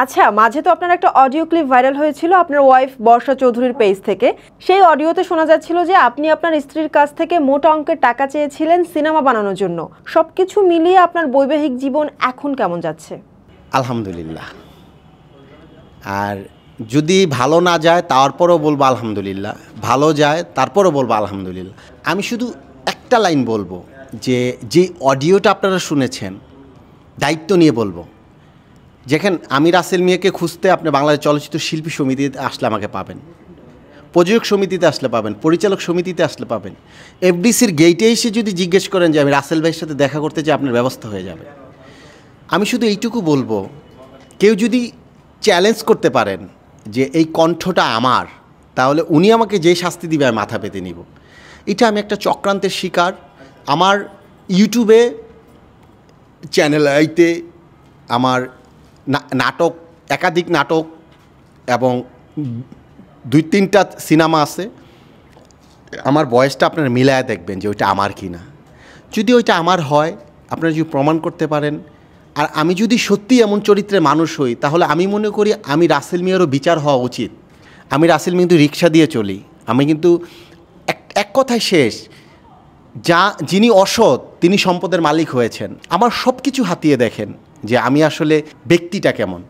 আচ্ছা, মাঝে তো আপনার একটা অডিও ক্লিপ ভাইরাল হয়েছিল আপনার ওয়াইফ বর্ষা চৌধুরীর পেজ থেকে। সেই অডিওতে শোনা যাচ্ছিল যে আপনি আপনার স্ত্রীর কাছ থেকে মোটা অঙ্কের টাকা চেয়েছিলেন সিনেমা বানানোর জন্য। সবকিছু মিলিয়ে আপনার বৈবাহিক জীবন এখন কেমন যাচ্ছে? আলহামদুলিল্লাহ। আর যদি ভালো না যায় তারপরও বলবো আলহামদুলিল্লাহ, ভালো যায় তারপরও বলবো আলহামদুলিল্লাহ। আমি শুধু একটা লাইন বলবো যে অডিওটা আপনারা শুনেছেন, দায়িত্ব নিয়ে বলবো। যেখানে আমি রাসেল মিয়াকে খুঁজতে আপনি বাংলাদেশ চলচ্চিত্র শিল্পী সমিতিতে আসলে আমাকে পাবেন, প্রযোজক সমিতিতে আসলে পাবেন, পরিচালক সমিতিতে আসলে পাবেন। এফডিসির গেইটে এসে যদি জিজ্ঞেস করেন যে আমি রাসেল ভাইয়ের সাথে দেখা করতে চাই, আপনার ব্যবস্থা হয়ে যাবে। আমি শুধু এইটুকু বলবো, কেউ যদি চ্যালেঞ্জ করতে পারেন যে এই কণ্ঠটা আমার, তাহলে উনি আমাকে যে শাস্তি দিবে আমি মাথা পেতে নিব। এটা আমি একটা চক্রান্তের শিকার। আমার ইউটিউবে চ্যানেল আইতে আমার নাটক, একাধিক নাটক এবং 2-3টা সিনেমা আছে। আমার বয়সটা আপনারা মিলায় দেখবেন যে ওইটা আমার কি না। যদি ওইটা আমার হয়, আপনারা যদি প্রমাণ করতে পারেন, আর আমি যদি সত্যিই এমন চরিত্রের মানুষ হই, তাহলে আমি মনে করি আমি রাসেল মিয়ারও বিচার হওয়া উচিত। আমি রাসেল মিয়া কিন্তু রিক্সা দিয়ে চলি। আমি কিন্তু এক কথায় শেষ, যিনি অসৎ তিনি সম্পদের মালিক হয়েছেন। আমার সব কিছু হাতিয়ে দেখেন যে আমি আসলে ব্যক্তিটা কেমন।